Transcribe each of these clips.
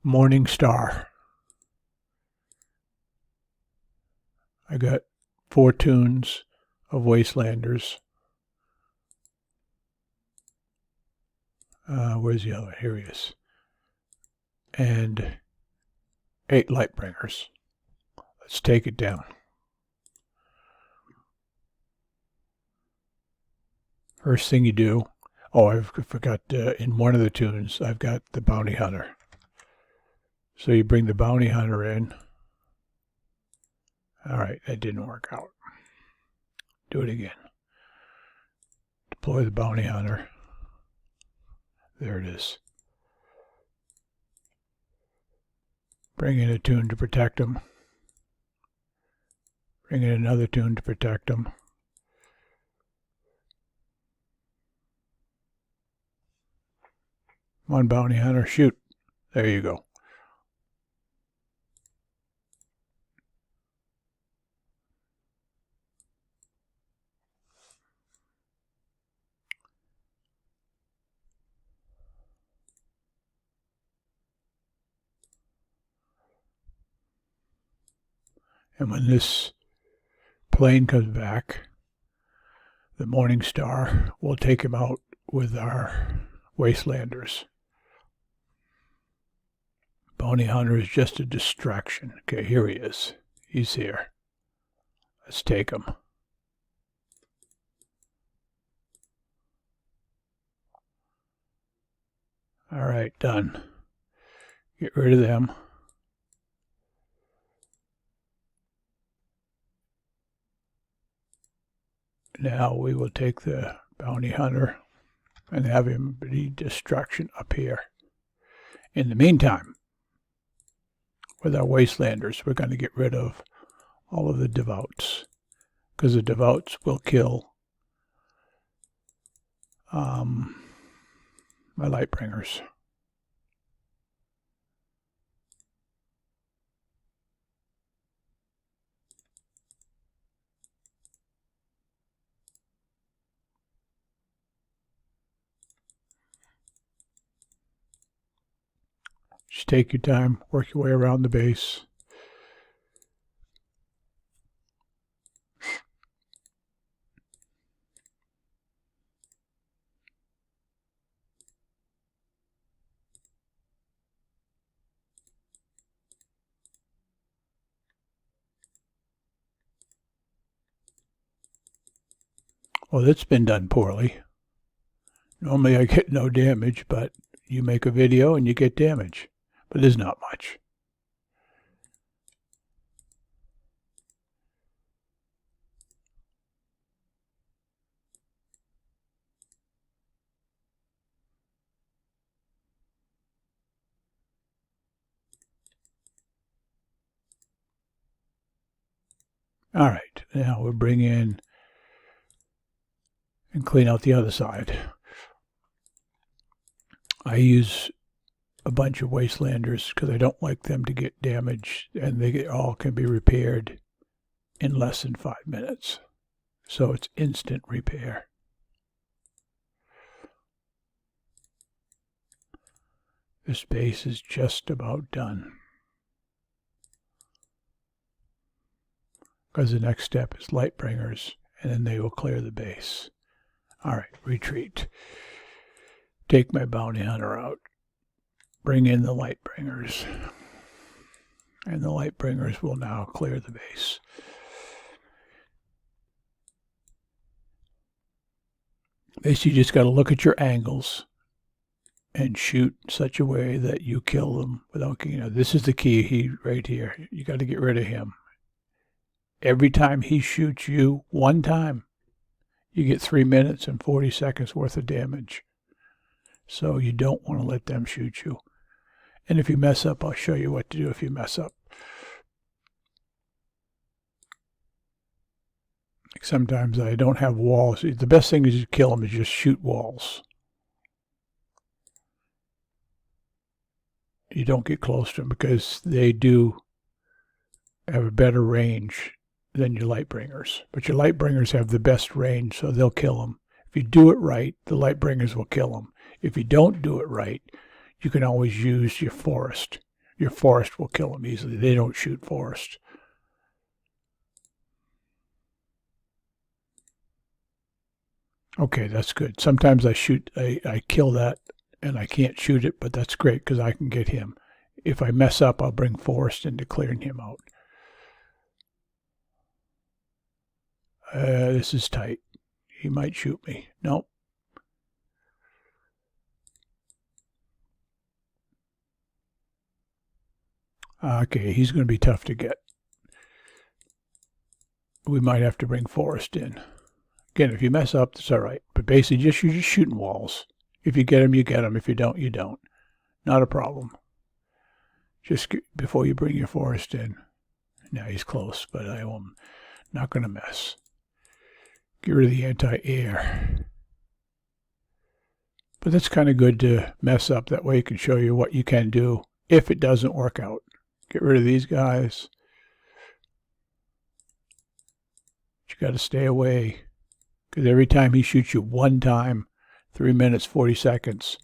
Morningstar. I got 4 tunes of Wastelanders. Where's the other? Here he is. And 8 Lightbringers. Let's take it down. First thing you do, I forgot in one of the tunes, I've got the Bounty Hunter. So you bring the Bounty Hunter in. All right, that didn't work out. Do it again. Deploy the Bounty Hunter. There it is. Bring in a tune to protect him. Bring in another tune to protect him. Come on, Bounty Hunter, shoot. There you go. And when this plane comes back, the Morningstar will take him out with our Wastelanders. Bounty Hunter is just a distraction. Okay, here he is. He's here. Let's take him. All right, done. Get rid of them. Now we will take the Bounty Hunter and have him be distraction up here. In the meantime, with our Wastelanders, we're going to get rid of all of the Devoutes, because the Devoutes will kill my Lightbringers. Just take your time, work your way around the base. Well, that's been done poorly. Normally I get no damage, but you make a video and you get damage. But there's not much. All right, now we'll bring in and clean out the other side. I use a bunch of Wastelanders because I don't like them to get damaged, and they all can be repaired in less than 5 minutes. So it's instant repair. This base is just about done, because the next step is Lightbringers, and then they will clear the base. All right, retreat. Take my Bounty Hunter out. Bring in the Lightbringers. And the Lightbringers will now clear the base. Basically, you just got to look at your angles and shoot such a way that you kill them without, this is the key right here. You got to get rid of him. Every time he shoots you, one time, you get 3 minutes and 40 seconds worth of damage. So you don't want to let them shoot you. And if you mess up, I'll show you what to do if you mess up. Like sometimes I don't have walls. The best thing is to kill them is just shoot walls. You don't get close to them because they do have a better range than your Lightbringers. But your Lightbringers have the best range, so they'll kill them. If you do it right, the Lightbringers will kill them. If you don't do it right, you can always use your forest. Your forest will kill them easily. They don't shoot forest. Okay, that's good. Sometimes I kill that and I can't shoot it, but that's great because I can get him. If I mess up, I'll bring forest into clearing him out. This is tight. He might shoot me. Nope. Okay, he's going to be tough to get. We might have to bring forest in. Again, if you mess up, that's all right. But basically, you're just shooting walls. If you get them, you get them. If you don't, you don't. Not a problem. Just before you bring your forest in. Now he's close, but I'm not going to mess. Get rid of the anti-air. But that's kind of good to mess up. That way it can show you what you can do if it doesn't work out. Get rid of these guys. But you got to stay away. Because every time he shoots you one time, 3 minutes, 40 seconds.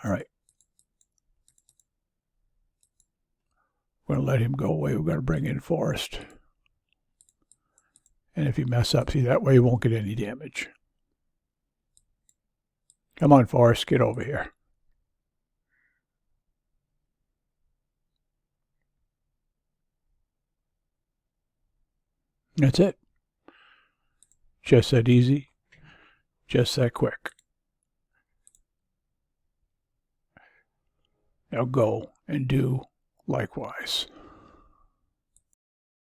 All right. We're going to let him go away. We're going to bring in forest. And if you mess up, see, that way you won't get any damage. Come on, forest, get over here. That's it. Just that easy. Just that quick. Now go and do likewise.